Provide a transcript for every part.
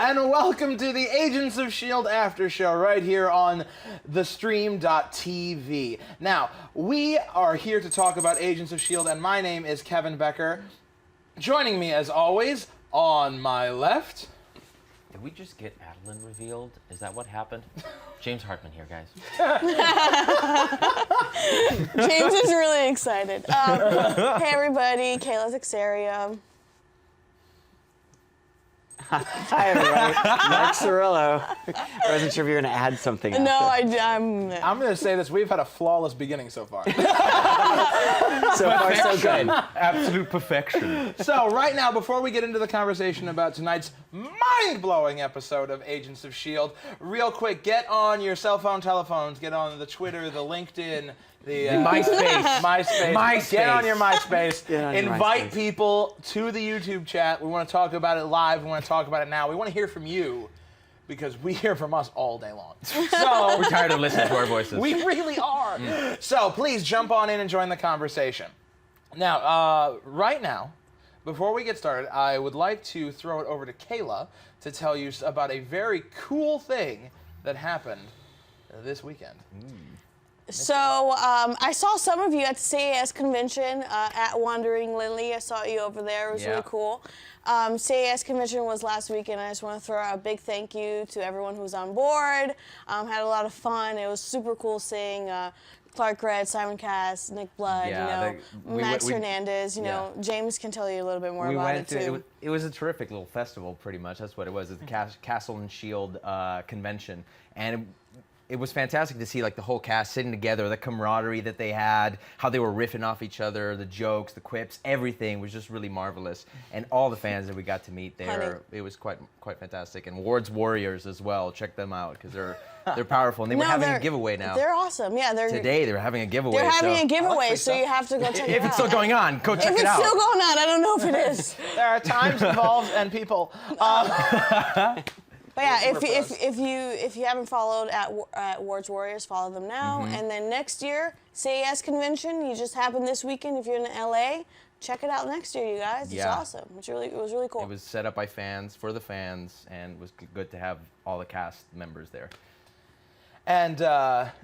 and welcome to the Agents of S.H.I.E.L.D. after show right here on theStream.tv. Now, we are here to talk about Agents of S.H.I.E.L.D., and my name is Kevin Becker. Joining me, as always, on my left... Did we just get Adeline revealed? Is that what happened? James Hartman here, guys. James is really excited. Hey, everybody. Keyla Alves Teixeira. Hi, everybody. Mark Cirillo. I wasn't sure if you were going to add something. No, I'm I'm going to say this. We've had a flawless beginning so far. so far, so good. Absolute perfection. So, right now, before we get into the conversation about tonight's mind-blowing episode of Agents of S.H.I.E.L.D., real quick, get on your cell phone telephones, get on the Twitter, the LinkedIn, the MySpace. Get on your MySpace. Invite people to the YouTube chat. We want to talk about it live. We want to talk about it now. We want to hear from you because we hear from us all day long. So we're tired of listening to our voices. We really are. So please jump on in and join the conversation. Now, right now, before we get started, I would like to throw it over to Keyla to tell you about a very cool thing that happened this weekend. So I saw some of you at the CAS convention at Wandering Lily. I saw you over there. It was really cool. CAS convention was last weekend. I just want to throw out a big thank you to everyone who was on board. Had a lot of fun. It was super cool seeing Clark Red, Simon Cass, Nick Blood, Max Hernandez. James can tell you a little bit more about it too. It was a terrific little festival, pretty much. That's what it was. It's the Castle and Shield convention, and it was fantastic to see like the whole cast sitting together, the camaraderie that they had, how they were riffing off each other, the jokes, the quips, everything was just really marvelous. And all the fans that we got to meet there, it was quite fantastic. And Ward's Warriors as well, check them out because they're powerful. And they were having a giveaway now. They're awesome. Yeah, today they were having a giveaway. They're having a giveaway, so you have to go check it out. If it's still going on, go check it out. If it's still going on, I don't know if it is. There are times involved and people. But yeah, if you haven't followed at Ward's Warriors, follow them now. And then next year, CAS convention, you just happened this weekend. If you're in LA, check it out next year, you guys. It's awesome. It was really cool. It was set up by fans for the fans, and it was good to have all the cast members there. And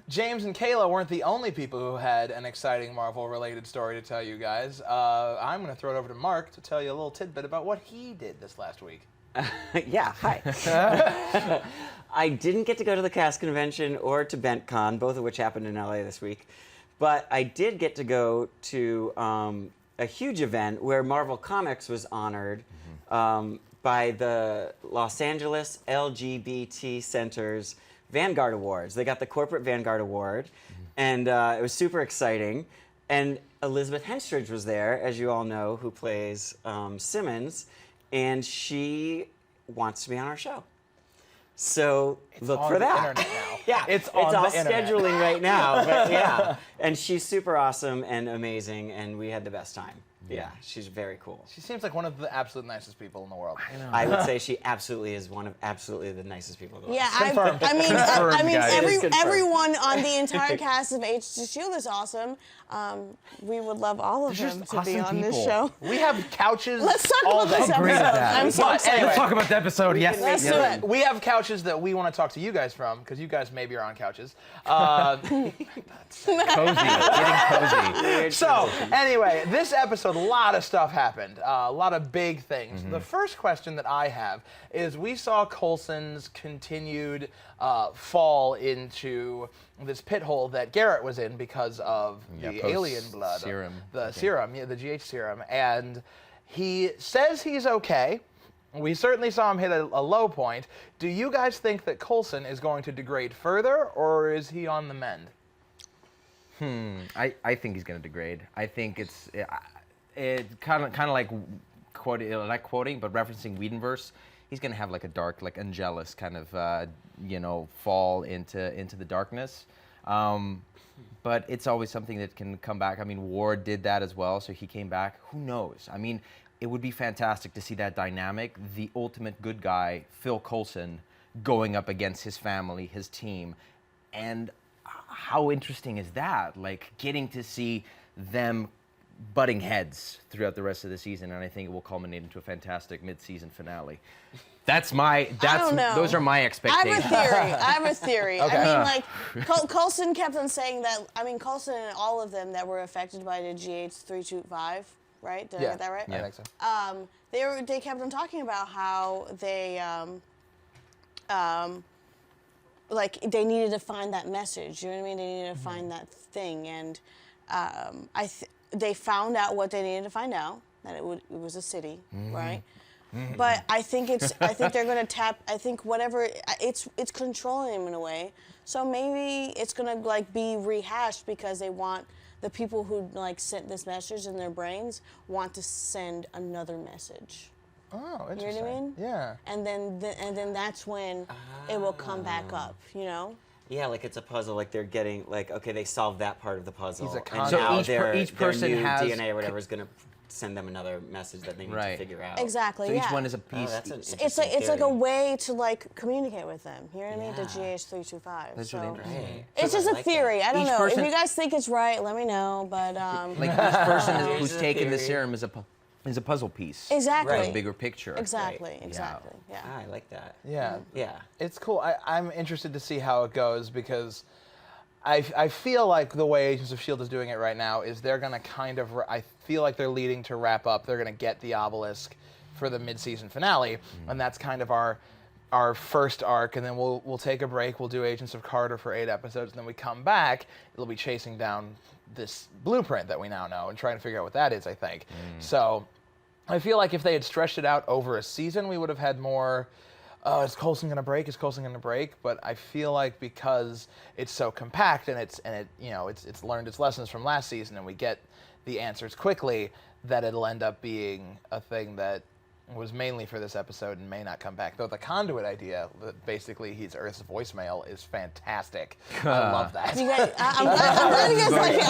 James and Keyla weren't the only people who had an exciting Marvel-related story to tell you guys. I'm going to throw it over to Mark to tell you a little tidbit about what he did this last week. Yeah, hi. I didn't get to go to the cast convention or to BentCon, both of which happened in LA this week. But I did get to go to a huge event where Marvel Comics was honored by the Los Angeles LGBT Center's Vanguard Awards. They got the Corporate Vanguard Award, and it was super exciting. And Elizabeth Henstridge was there, as you all know, who plays Simmons. And she wants to be on our show. So look for that. Yeah, it's all scheduling right now. But yeah, and she's super awesome and amazing, and we had the best time. Yeah, she's very cool. She seems like one of the absolute nicest people in the world. I know. I would say she absolutely is one of the nicest people in the world. Yeah, Confirmed. I mean, everyone on the entire cast of Agents of S.H.I.E.L.D. is awesome. We would love all of them to be on this show. We have couches. Let's talk about this episode. I'm so excited. Let's talk about the episode. Yes, let's do it. We have couches that we want to talk to you guys from because you guys maybe are on couches. Cozy, getting cozy. So anyway, this episode, a lot of stuff happened. A lot of big things. The first question that I have is we saw Coulson's continued fall into this pit hole that Garrett was in because of the alien blood. Serum. The serum, the GH serum. And he says he's okay. We certainly saw him hit a low point. Do you guys think that Coulson is going to degrade further, or is he on the mend? I think he's going to degrade. I think it's kind of like quoting, not quoting, but referencing Whedonverse. He's going to have like a dark, like Angelus kind of, fall into the darkness. But it's always something that can come back. I mean, Ward did that as well, so he came back. Who knows? I mean, it would be fantastic to see that dynamic, the ultimate good guy, Phil Coulson, going up against his family, his team. And how interesting is that? Like, getting to see them butting heads throughout the rest of the season, and I think it will culminate into a fantastic mid-season finale. Those are my expectations. I have a theory. Okay. I mean, like, Coulson kept on saying that. I mean, Coulson and all of them that were affected by the GH325, right? Did I get that right? I think so. They kept on talking about how they like they needed to find that message. You know what I mean? They needed to find that thing, and they found out what they needed to find out, that it was a city, right? But I think they're gonna tap. I think whatever it's controlling them in a way. So maybe it's gonna like be rehashed because they want the people who like sent this message in their brains want to send another message. Oh, interesting. You know what I mean? Yeah. And then that's when it will come back up. You know. Yeah, like it's a puzzle. Like they're getting like, okay, they solved that part of the puzzle. He's a and conduit. now So each person their new has DNA or whatever is gonna send them another message that they need to figure out. Exactly. So yeah. each one is a Oh, piece. that's an It's interesting like a theory. way to like communicate with them. You know what I mean? The Yeah. GH325. That's so. really interesting. Right. It's I just a like theory. that. I don't Each know. person- If you guys think it's right, let me know. But Like each person Here's who's the taken the theory. serum is a puzzle piece. exactly. Of a bigger picture. Exactly. Right. Exactly. Yeah. Ah, I like that. Yeah. Yeah. It's cool. I'm interested to see how it goes because I feel like the way Agents of S.H.I.E.L.D. is doing it right now is they're going to kind of, I feel like they're leading to wrap up. They're going to get the obelisk for the mid-season finale, and that's kind of our first arc, and then we'll take a break. We'll do Agents of Carter for 8 episodes, and then we come back. It'll be chasing down this blueprint that we now know and trying to figure out what that is, I think. So I feel like if they had stretched it out over a season, we would have had more, is Coulson going to break? Is Coulson going to break? But I feel like because it's so compact and it's learned its lessons from last season and we get the answers quickly, that it'll end up being a thing that was mainly for this episode and may not come back. Though the conduit idea, that basically he's Earth's voicemail, is fantastic. I love that. You guys, I'm glad you guys like it.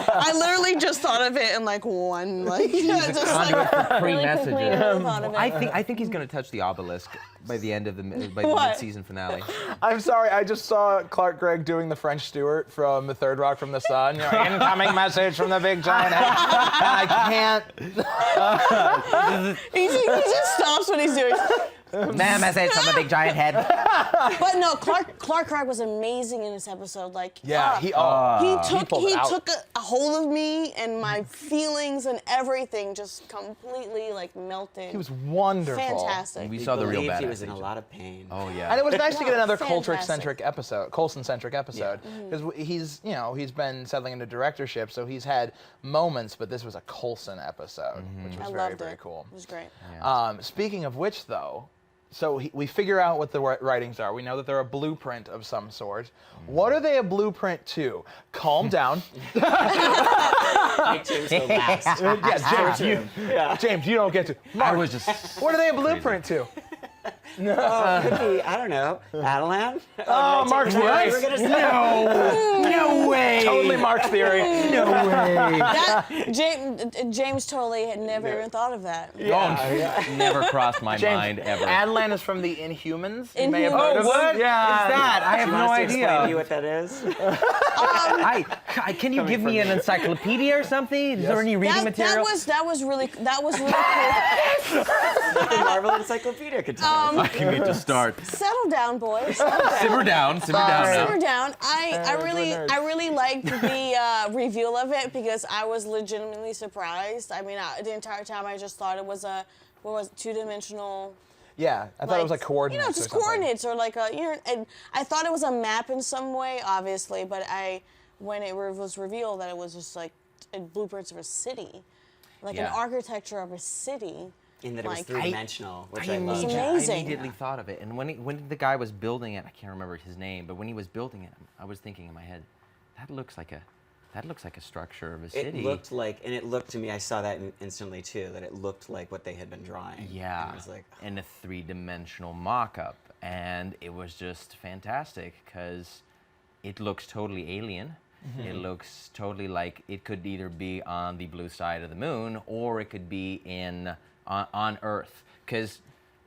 I literally just thought of it in like one, like just like Free really messages. quickly thought of it. I think he's going to touch the obelisk by the end of the What? mid-season finale. I'm sorry, I just saw Clark Gregg doing the French Stewart from The Third Rock from the Sun. You know, incoming message from the big giant head. And I can't. He just stops what he's doing. Man, message from the big giant head. But no, Clark Gregg was amazing in this episode. Like, Yeah, he pulled it out. took a hold of me, and my feelings and everything just completely like melted. He was wonderful. Fantastic. We saw the real Believed badass he was in a agent. lot of pain. Oh yeah. And it was nice to get Yeah, another fantastic. Coulson-centric episode, because he's been settling into directorship, so he's had moments, but this was a Coulson episode, which was I very, loved very it. cool. It was great. Speaking of which, though, so we figure out what the writings are. We know that they're a blueprint of some sort. What are they a blueprint to? Calm down. Make James go last. James, you don't get to. Mark, I was just. what are they a blueprint to? Could be, I don't know, Adelan? Oh, Mark's theory. We're gonna say No way. Totally Mark's theory. No way. James totally had never even thought of that. Never crossed my mind ever. Adelan is from the Inhumans. You may have Inhumans. heard of What them. is that? I have no Wants to explain to you idea. what that is? Can you give me an encyclopedia or something? Is there any reading material? That was really cool. The Marvel Encyclopedia could tell us. You need to start. Settle down, boys. Settle down. Simmer down now. Simmer down. I really liked the reveal of it because I was legitimately surprised. I mean, the entire time I just thought it was a two-dimensional. Yeah, I thought it was like coordinates. just or something. coordinates or like and I thought it was a map in some way, obviously, but when it was revealed that it was just like blueprints of a city, like an architecture of a city. In that it was Like- three-dimensional, which I love. It's amazing. I immediately thought of it. And when the guy was building it, I can't remember his name, but when he was building it, I was thinking in my head, that looks like a structure of a city. It looked like, and it looked to me, I saw that instantly too, that it looked like what they had been drawing. Yeah, And I was like, in a 3-dimensional mock-up, and it was just fantastic because it looks totally alien. It looks totally like it could either be on the blue side of the moon or it could be on Earth, because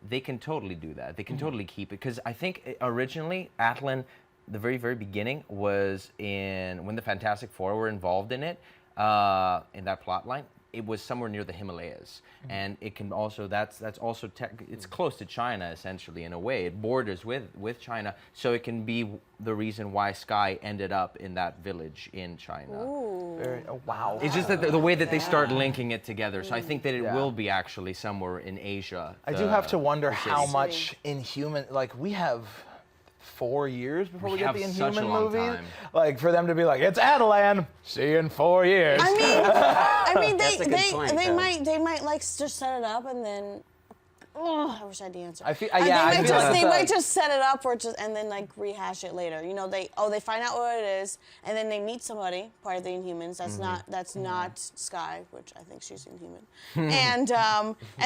they can totally do that. They can totally keep it, because I think originally Atlan, the very, very beginning, was when the Fantastic Four were involved in it. in that plot line, it was somewhere near the Himalayas, and it can also that's also it's close to China essentially in a way. It borders with China, so it can be the reason why Skye ended up in that village in China. Oh, wow. It's just that the way that they start linking it together. So I think that it will be actually somewhere in Asia. I do have to wonder how much Inhuman, like we have 4 years before we get the Inhuman movie. Like for them to be like, it's Adelan, see you in 4 years. I mean, they might like just set it up and then. Oh, I wish I had the answer. They might just set it up and then like rehash it later. You know, they find out what it is and then they meet somebody, part of the Inhumans. That's not Skye, which I think she's Inhuman. And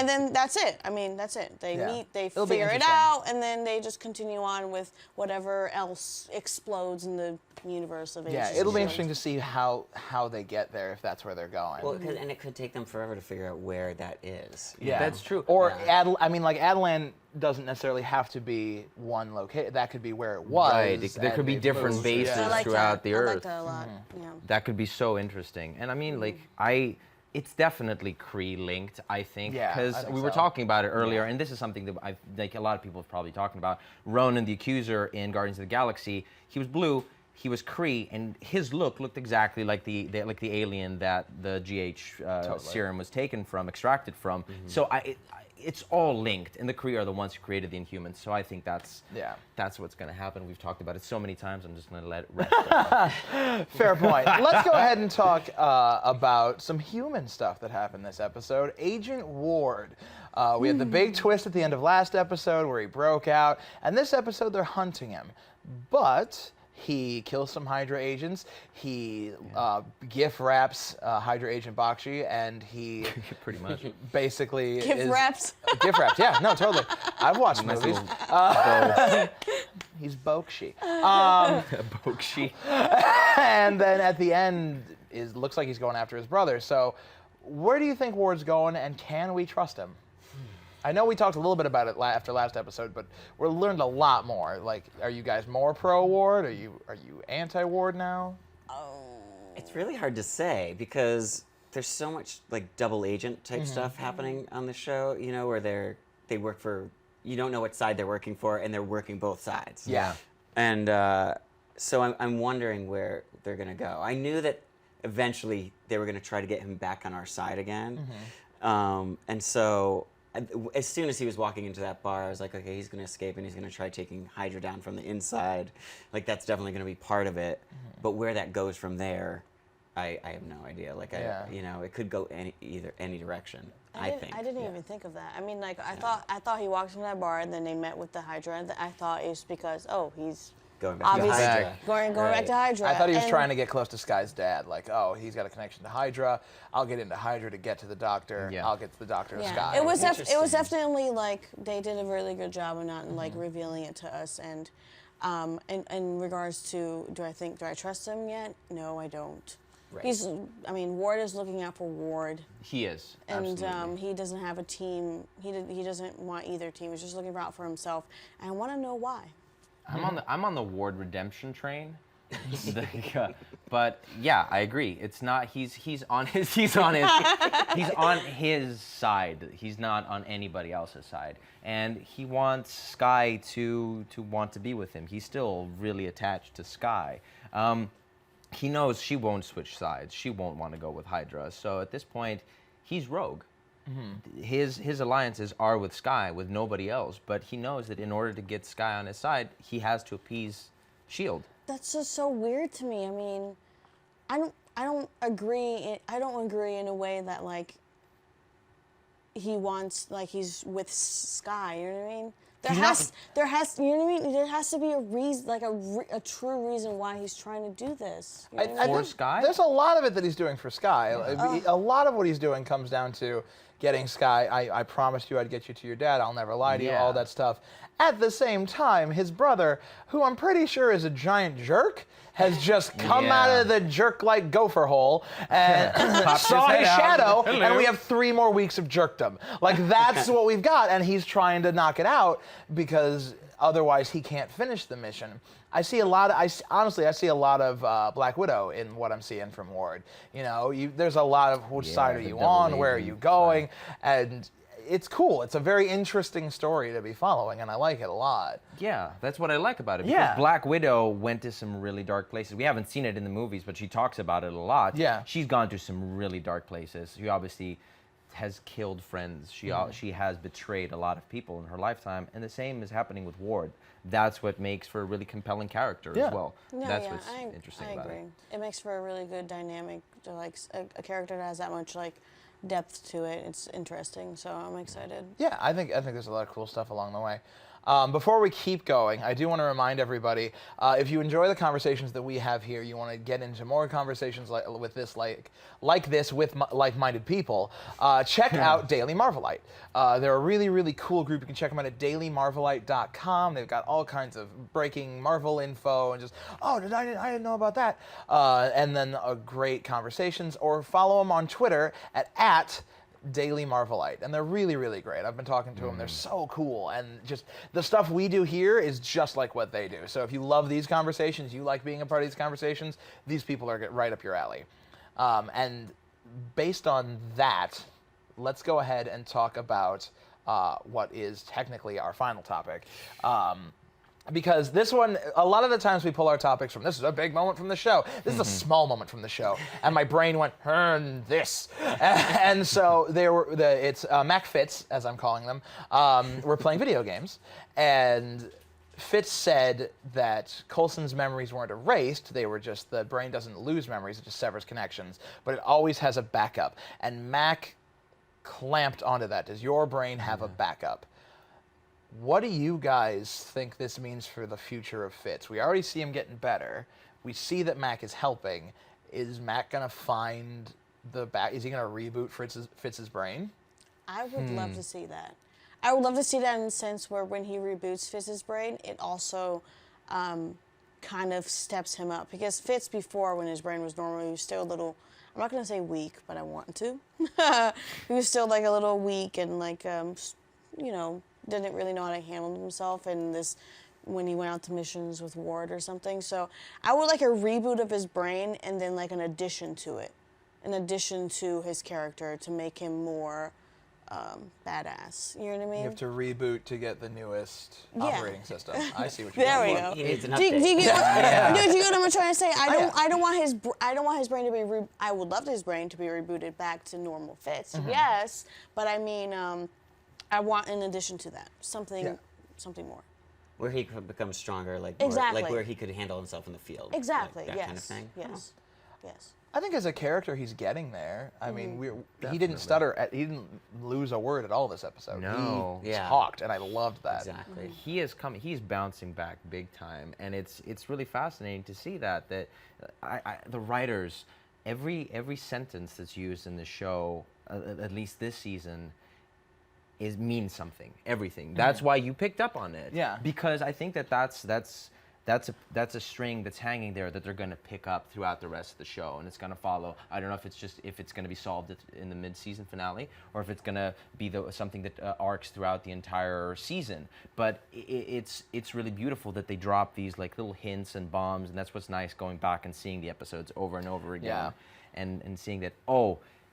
then that's it. I mean, that's it. They meet, they figure it out, and then they just continue on with whatever else explodes in the universe of Agents. Yeah, it'll be interesting to see how they get there if that's where they're going. Well, and it could take them forever to figure out where that is. Yeah, that's true. Or Adelan doesn't necessarily have to be one location. That could be where it was. Right. There could be different bases throughout the Earth. I like that a lot. Yeah. That could be so interesting. And I mean, like it's definitely Kree linked, I think, because we were talking about it earlier, and this is something that like a lot of people have probably talking about. Ronan the Accuser in Guardians of the Galaxy, he was blue. He was Kree, and his look looked exactly like the alien that the GH serum was extracted from. So it's all linked, and the Kree are the ones who created the Inhumans. So I think that's what's going to happen. We've talked about it so many times. I'm just going to let it rest. Fair point. Let's go ahead and talk about some human stuff that happened this episode. Agent Ward. We had the big twist at the end of last episode where he broke out, and this episode they're hunting him, but he kills some Hydra agents. He gift wraps Hydra agent Bakshi, and he pretty much basically gift wraps. Gift wraps, yeah, no, totally. I've watched movies. He's Bakshi. Bakshi. And then at the end, looks like he's going after his brother. So, where do you think Ward's going, and can we trust him? I know we talked a little bit about it after last episode, but we learned a lot more. Like, are you guys more pro-Ward? Are you anti-Ward now? It's really hard to say because there's so much like double agent type stuff happening on the show. You know, where they work for, you don't know what side they're working for, and they're working both sides. Yeah. And so I'm wondering where they're gonna go. I knew that eventually they were gonna try to get him back on our side again, and so. As soon as he was walking into that bar, I was like, okay, he's going to escape and he's going to try taking Hydra down from the inside. Like, that's definitely going to be part of it. But where that goes from there, I have no idea. Like, it could go any direction, I think. I didn't even think of that. I mean, like, I thought he walked into that bar and then they met with the Hydra. And I thought it was because, he's going back to Hydra. Going back to Hydra. I thought he was trying to get close to Skye's dad. Like, he's got a connection to Hydra. I'll get into Hydra to get to the Doctor. I'll get to the Doctor to Skye. It was definitely like they did a really good job of not like revealing it to us. And in regards to do I trust him yet? No, I don't. Right. Ward is looking out for Ward. He is. And he doesn't have a team. He doesn't want either team. He's just looking out for himself. And I want to know why. I'm on the Ward redemption train, but yeah, I agree. It's not he's on his side. He's not on anybody else's side, and he wants Skye to want to be with him. He's still really attached to Skye. He knows she won't switch sides. She won't want to go with Hydra. So at this point, he's rogue. His alliances are with Skye, with nobody else, but he knows that in order to get Skye on his side, he has to appease S.H.I.E.L.D. That's just so weird to me. I mean, I don't agree. I don't agree in a way that like he wants he's with Skye. You know what I mean? You know what I mean? There has to be a reason, like a true reason why he's trying to do this. You know for Skye? There's a lot of it that he's doing for Skye. Yeah. A lot of what he's doing comes down to getting Skye. I promised you I'd get you to your dad. I'll never lie to you. All that stuff. At the same time, his brother, who I'm pretty sure is a giant jerk, has just come out of the jerk-like gopher hole and saw his shadow, and we have 3 more weeks of jerkdom. Like, that's what we've got, and he's trying to knock it out because otherwise he can't finish the mission. I see a lot of, honestly, I see a lot of Black Widow in what I'm seeing from Ward. You know, there's a lot of which side are you on, where are you going, and it's cool. It's a very interesting story to be following, and I like it a lot. Yeah, that's what I like about it. Because Black Widow went to some really dark places. We haven't seen it in the movies, but she talks about it a lot. Yeah. She's gone to some really dark places. She obviously has killed friends. She has betrayed a lot of people in her lifetime, and the same is happening with Ward. That's what makes for a really compelling character as well. No, That's what's interesting about it. I agree. It makes for a really good dynamic, to, like a character that has that much like depth to it. It's interesting, so I'm excited. Yeah, I think there's a lot of cool stuff along the way. Before we keep going, I do want to remind everybody, if you enjoy the conversations that we have here, you want to get into more conversations like this with like-minded people, check out Daily Marvelite. They're a really, really cool group. You can check them out at dailymarvelite.com. They've got all kinds of breaking Marvel info and just, I didn't know about that. And then great conversations. Or follow them on Twitter at Daily Marvelite, and they're really, really great. I've been talking to them. They're so cool, and just the stuff we do here is just like what they do. So if you love these conversations, you like being a part of these conversations, these people are right up your alley. And based on that, let's go ahead and talk about what is technically our final topic. Because this one, a lot of the times we pull our topics from, this is a big moment from the show. This is a small moment from the show. And my brain went, this. And so it's Mac Fitz, as I'm calling them. We're playing video games. And Fitz said that Coulson's memories weren't erased. They were just, the brain doesn't lose memories, it just severs connections. But it always has a backup. And Mac clamped onto that. Does your brain have a backup? What do you guys think this means for the future of Fitz? We already see him getting better. We see that Mac is helping. Is Mac going to find the back? Is he going to reboot Fitz's brain? I would love to see that. I would love to see that in the sense where when he reboots Fitz's brain, it also kind of steps him up. Because Fitz before, when his brain was normal, he was still a little, I'm not going to say weak, but I want to. He was still like a little weak and like, didn't really know how to handle himself in this when he went out to missions with Ward or something. So I would like a reboot of his brain and then like an addition to it, an addition to his character to make him more badass. You know what I mean? You have to reboot to get the newest operating system. I see what you're there doing. we go. He needs an Do you update. get what I'm trying to say? I don't want his brain to be. I would love his brain to be rebooted back to normal Fitz. Yes, but I mean, I want in addition to that something more. Where he could become stronger, like Exactly. like where he could handle himself in the field. Exactly. Like that Yes. kind of thing. Yes. Yes. I think as a character, he's getting there. I mean, he didn't stutter. He didn't lose a word at all this episode. No. He talked, and I loved that. Exactly. He is coming. He's bouncing back big time, and it's really fascinating to see that the writers, every sentence that's used in the show, at least this season, means something. Everything. That's why you picked up on it. Yeah. Because I think that's a string that's hanging there that they're going to pick up throughout the rest of the show, and it's going to follow. I don't know if it's going to be solved in the mid-season finale, or if it's going to be something that arcs throughout the entire season. But it's really beautiful that they drop these like little hints and bombs, and that's what's nice going back and seeing the episodes over and over again, and seeing that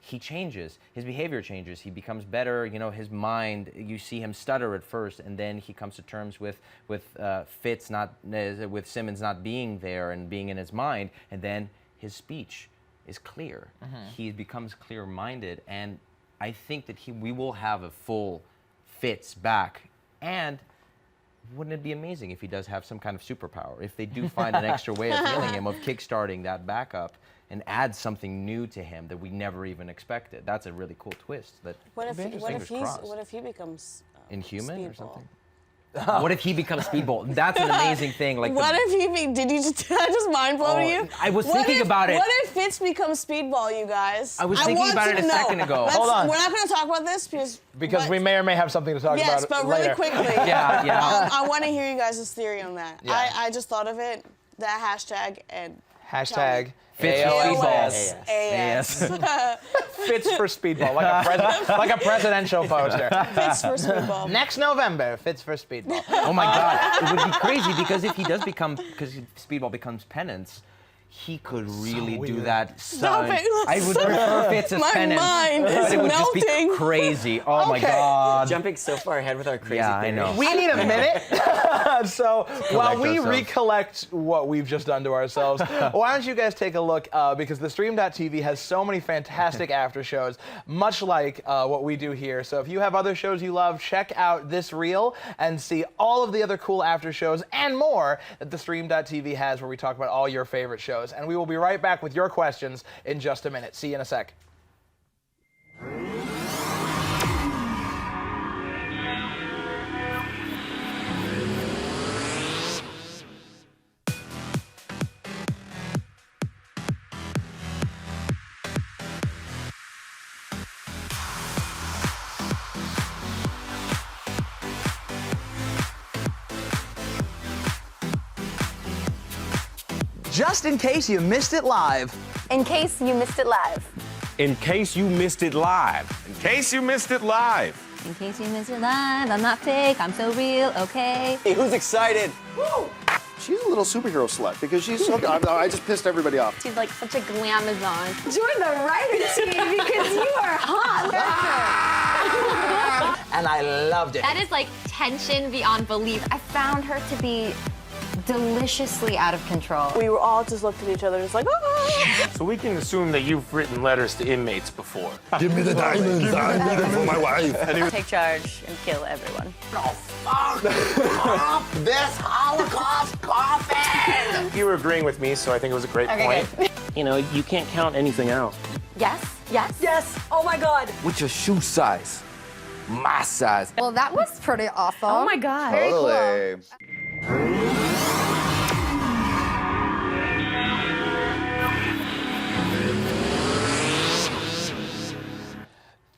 he changes, his behavior changes, he becomes better, his mind, you see him stutter at first, and then he comes to terms with Fitz with Simmons not being there and being in his mind, and then his speech is clear. He becomes clear-minded, and I think that we will have a full Fitz back, and wouldn't it be amazing if he does have some kind of superpower, if they do find an extra way of healing him, of kickstarting that backup, and add something new to him that we never even expected. That's a really cool twist. What if he becomes Inhuman or Speedball? something? What if he becomes Speedball? That's an amazing thing. Like what if he did you just did I just mind blow you? I was thinking about it. What if Fitz becomes Speedball, you guys? I was thinking about it a second ago. Hold on. We're not going to talk about this because we may or may have something to talk about. Yes, but really later. quickly. Yeah. I want to hear you guys' theory on that. Yeah. I just thought of it. That hashtag and Hashtag Fitz for AOSAS. speedballs. AS. Fitz for speedball, like a presidential poster. Fitz for speedball. Next November, Fitz for speedball. Oh my God, it would be crazy because if he does become, because speedball becomes penance, he could really do weird. that. Stop it. I would prefer Fitz as My penance, mind is but it would just melting. be crazy. Oh my Okay. God. Jumping so far ahead with our crazy Yeah, I theories. know. We need a minute. So while we ourselves. recollect what we've just done to ourselves, why don't you guys take a look, because theStream.tv has so many fantastic after shows, much like what we do here. So if you have other shows you love, check out this reel and see all of the other cool after shows and more that theStream.tv has, where we talk about all your favorite shows. And we will be right back with your questions in just a minute. See you in a sec. Just in case you missed it live. In case you missed it live. In case you missed it live. In case you missed it live. In case you missed it live, I'm not fake, I'm so real, okay? Hey, who's excited? She's a little superhero slut because she's so. I just pissed everybody off. She's like such a glamazon. Join the writer team because you are hot. And I loved it. That is like tension beyond belief. I found her to be deliciously out of control. We were all just looked at each other, just like, ah. So we can assume that you've written letters to inmates before. Give me the diamonds. I need them for my wife. Take charge and kill everyone. This Holocaust coffin! You were agreeing with me, so I think it was a great point. You know, you can't count anything out. Yes, yes. Yes. Oh my God. What's your shoe size? My size. Well, that was pretty awesome. Oh my God. Very cool. Totally.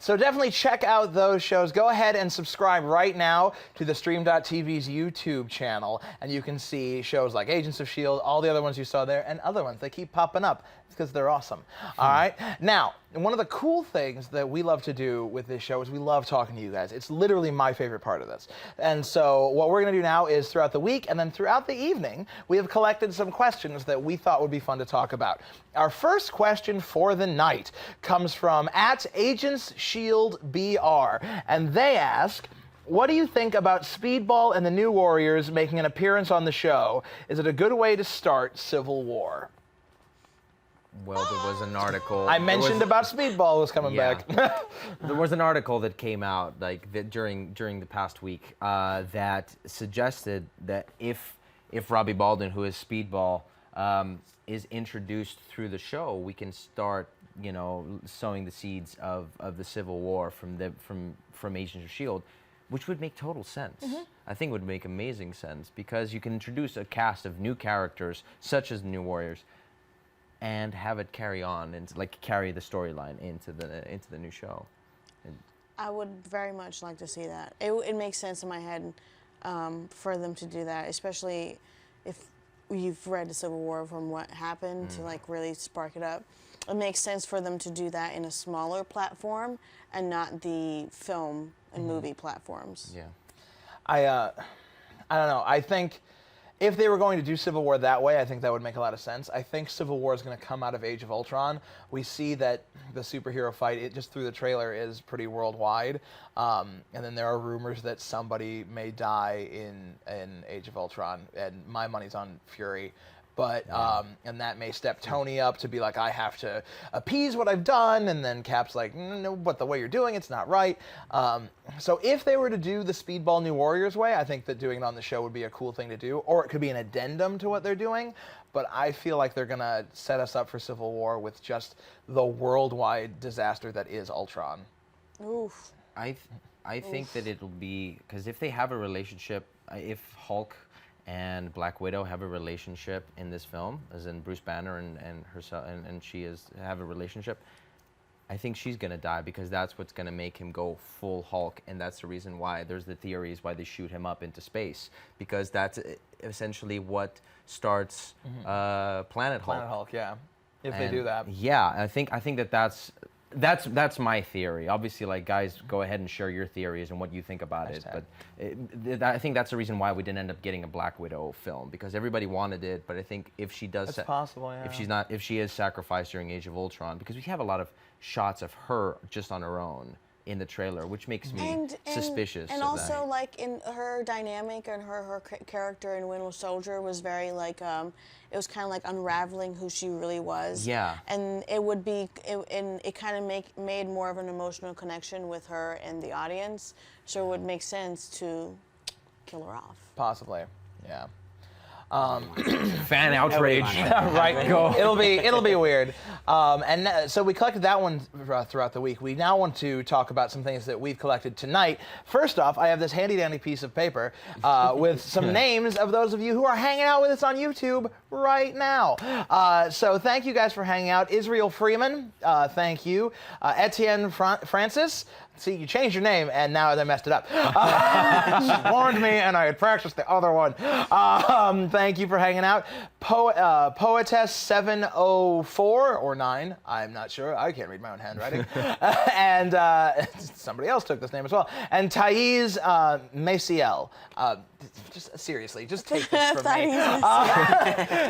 So definitely check out those shows. Go ahead and subscribe right now to theStream.tv's YouTube channel, and you can see shows like Agents of S.H.I.E.L.D., all the other ones you saw there, and other ones. They keep popping up because they're awesome. All right? Now, one of the cool things that we love to do with this show is we love talking to you guys. It's literally my favorite part of this. And so what we're going to do now is throughout the week and then throughout the evening, we have collected some questions that we thought would be fun to talk about. Our first question for the night comes from @Agents S.H.I.E.L.D. BR, and they ask, what do you think about Speedball and the New Warriors making an appearance on the show? Is it a good way to start Civil War? Well, there was an article. I mentioned about Speedball was coming back. There was an article that came out during the past week that suggested that if Robbie Baldwin, who is Speedball, is introduced through the show, we can start, sowing the seeds of the Civil War from Agents of S.H.I.E.L.D., which would make total sense. I think it would make amazing sense because you can introduce a cast of new characters such as the New Warriors and have it carry on and carry the storyline into the new show. I would very much like to see that. It makes sense in my head for them to do that, especially if you've read the Civil War from what happened to really spark it up. It makes sense for them to do that in a smaller platform and not the film and movie platforms. Yeah. I don't know. I think if they were going to do Civil War that way, I think that would make a lot of sense. I think Civil War is going to come out of Age of Ultron. We see that the superhero fight, just through the trailer, is pretty worldwide. And then there are rumors that somebody may die in Age of Ultron, and my money's on Fury. But, and that may step Tony up to be like, I have to appease what I've done, and then Cap's like, no, but the way you're doing it's not right. So if they were to do the Speedball New Warriors way, I think that doing it on the show would be a cool thing to do, or it could be an addendum to what they're doing. But I feel like they're gonna set us up for Civil War with just the worldwide disaster that is Ultron. Oof. I think that it'll be, because if they have a relationship, if Hulk and Black Widow have a relationship in this film, as in Bruce Banner and herself and she have a relationship, I think she's gonna die because that's what's gonna make him go full Hulk, and that's the reason why there's the theories why they shoot him up into space, because that's essentially what starts Planet Hulk. Planet Hulk, yeah. If they do that. Yeah, I think that's my theory. Obviously, like, guys, go ahead and share your theories and what you think about it. But I think that's the reason why we didn't end up getting a Black Widow film, because everybody wanted it. But I think if she does, That's possible, yeah. if she is sacrificed during Age of Ultron, because we have a lot of shots of her just on her own in the trailer, which makes me suspicious. And of also, that. like, in her dynamic and her character in Winter Soldier was very, like, it was kind of like unraveling who she really was. Yeah. And it would be, it kind of made more of an emotional connection with her and the audience. So it would make sense to kill her off. Possibly, yeah. Fan outrage. Right, go. It'll be weird. So we collected that one throughout the week. We now want to talk about some things that we've collected tonight. First off, I have this handy dandy piece of paper with some names of those of you who are hanging out with us on YouTube right now. So thank you guys for hanging out. Israel Freeman, thank you. Etienne Francis. See, you changed your name, and now they messed it up. She warned me, and I had practiced the other one. Thank you for hanging out. Poetess 704 or 9, I'm not sure. I can't read my own handwriting. And somebody else took this name as well. And Thais Maciel. Just seriously, just take this from me.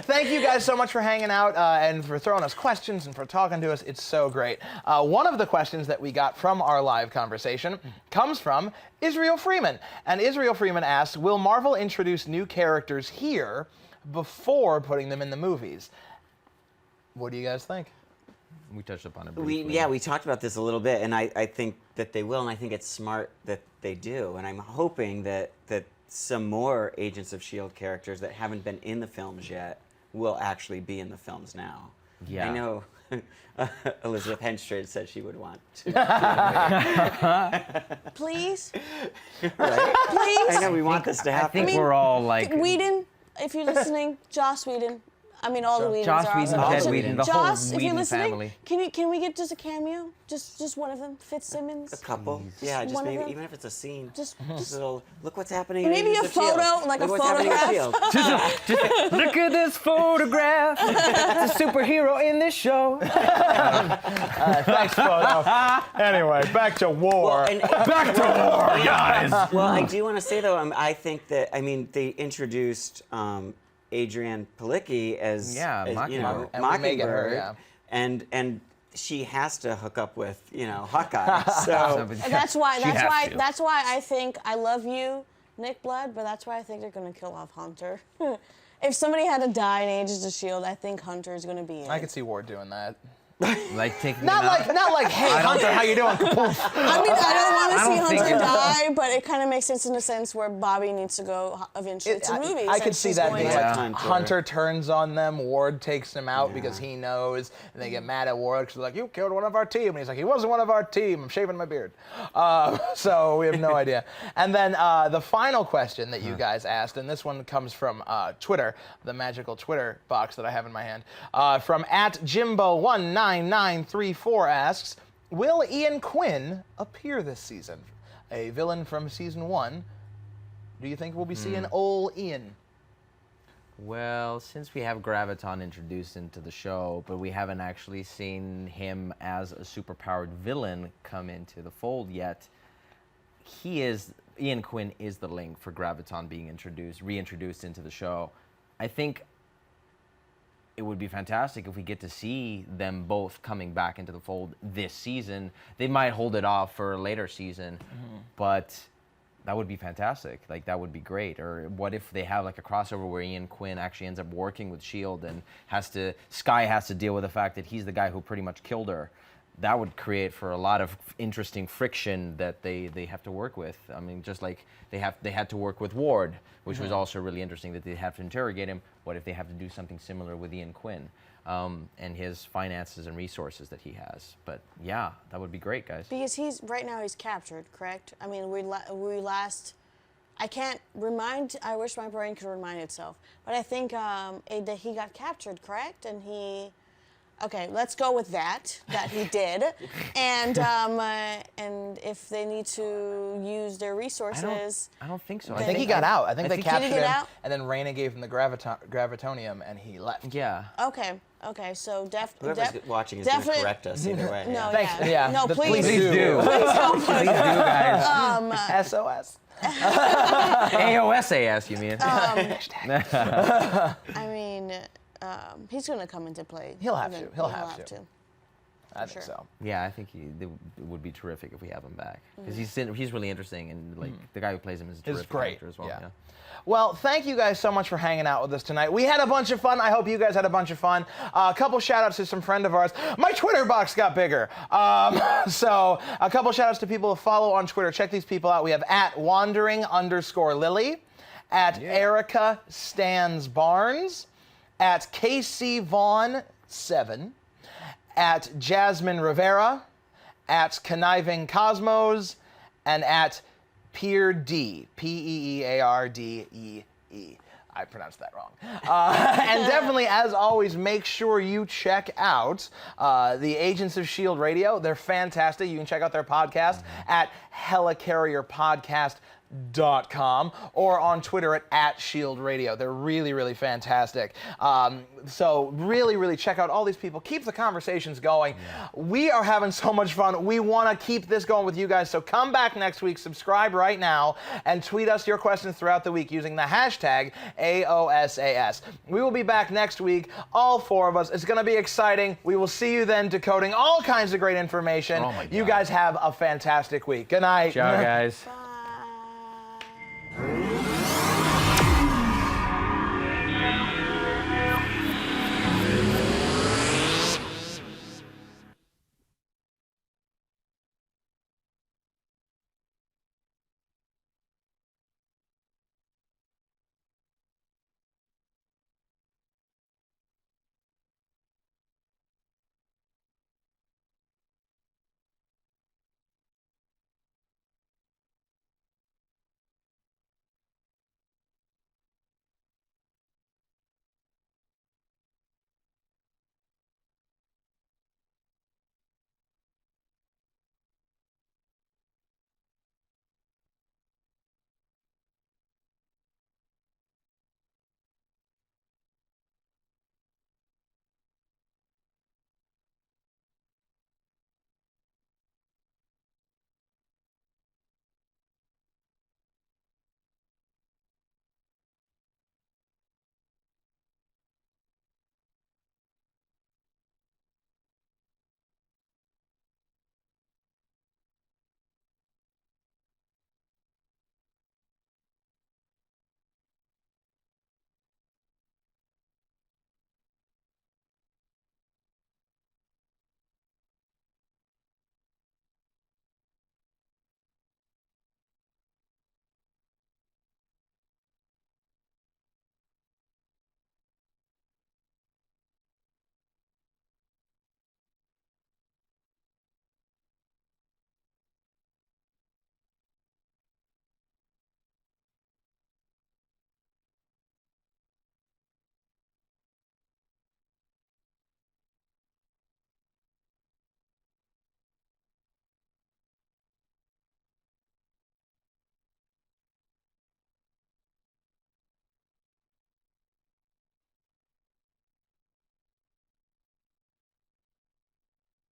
Thank you guys so much for hanging out and for throwing us questions and for talking to us. It's so great. One of the questions that we got from our live conversation comes from Israel Freeman. And Israel Freeman asks, will Marvel introduce new characters here before putting them in the movies? What do you guys think? We touched upon it briefly. We talked about this a little bit, and I think that they will, and I think it's smart that they do. And I'm hoping that some more Agents of S.H.I.E.L.D. characters that haven't been in the films yet will actually be in the films now. Yeah. I know Elizabeth Henstridge said she would want to. Please? Right? Please? I know, we want this to happen. I think we're all like... Whedon, if you're listening, Joss Whedon. I mean, all the Whedons Joss are Whedon, awesome. Jed Whedon, the Joss, whole if you're Whedon listening, family. can we get just a cameo? Just one of them? Fitzsimmons? A couple. Yeah, just one of maybe, them? even if it's a scene. Just little, look what's happening in maybe a Agents of S.H.I.E.L.D. photo, like Look a what's happening in photograph. S.H.I.E.L.D. Look at this photograph. It's a superhero in this show. Thanks, photo. Anyway, back to war. Back to war, guys. Well, I do want to say, though, I think that, they introduced Adrienne Palicki as Mockingbird. And we may get her, Mockingbird, and she has to hook up with Hawkeye. So That's why has to. that's why I think I love you, Nick Blood, but that's why I think they're gonna kill off Hunter. If somebody had to die in Agents of S.H.I.E.L.D., I think Hunter is gonna be it. I could see Ward doing that. Like taking Not like, hey Hunter, how you doing? Kapoof. I mean, I don't want to see don't think Hunter it- die, but it kind of makes sense in the sense where Bobby needs to go eventually to movies. I could and see she's that going being to- like Hunter turns on them, Ward takes him out because he knows, and they get mad at Ward because they're like, you killed one of our team. And he's like, he wasn't one of our team. I'm shaving my beard. So we have no idea. And then the final question that you guys asked, and this one comes from Twitter, the magical Twitter box that I have in my hand, from @Jimbo19934 asks, will Ian Quinn appear this season? A villain from season 1. Do you think we'll be seeing ol' Ian? Well, since we have Graviton introduced into the show, but we haven't actually seen him as a superpowered villain come into the fold yet, Ian Quinn is the link for Graviton being reintroduced into the show. I think it would be fantastic if we get to see them both coming back into the fold this season. They might hold it off for a later season, but that would be fantastic. Like, that would be great. Or what if they have like a crossover where Ian Quinn actually ends up working with S.H.I.E.L.D. and Skye has to deal with the fact that he's the guy who pretty much killed her. That would create for a lot of interesting friction that they have to work with. I mean, just like they had to work with Ward, which was also really interesting that they have to interrogate him. What if they have to do something similar with Ian Quinn and his finances and resources that he has? But yeah, that would be great, guys. Because right now he's captured, correct? I mean, we last. I can't remind. I wish my brain could remind itself, but I think that he got captured, correct? And he. Okay, let's go with that he did. And if they need to use their resources. I don't think so. I think he got out. I think they captured Did he get him, out? and then Raina gave him the gravitonium, and he left. Yeah. Okay, so Whoever's watching is going to correct us either way. No, Thanks. yeah. No, please do. Please help us. Please do, guys. SOS. AOSAS, you mean? I mean, he's going to come into play. He'll have to. He'll have to. I think Sure. so. Yeah, I think it would be terrific if we have him back because he's really interesting and like the guy who plays him is a terrific actor as well. Yeah. Well, thank you guys so much for hanging out with us tonight. We had a bunch of fun. I hope you guys had a bunch of fun. A couple shout-outs to some friend of ours. My Twitter box got bigger. So a couple shout-outs to people who follow on Twitter. Check these people out. We have @wandering_Lily, Erica Stans Barnes, @KC Vaughn 7, @Jasmine Rivera, @Conniving Cosmos, and @Peer D, PEEARDEE. I pronounced that wrong. And definitely, as always, make sure you check out the Agents of S.H.I.E.L.D. Radio. They're fantastic. You can check out their podcast at helicarrierpodcast.com or on Twitter at @Shield Radio. They're really, really fantastic. So really check out all these people. Keep the conversations going. We are having so much fun. We want to keep this going with you guys. So come back next week, subscribe right now, and tweet us your questions throughout the week using the hashtag AOSAS. We will be back next week, all 4 of us. It's going to be exciting. We will see you then decoding all kinds of great information. Oh my God. You guys have a fantastic week. Good night. Ciao, guys. Bye.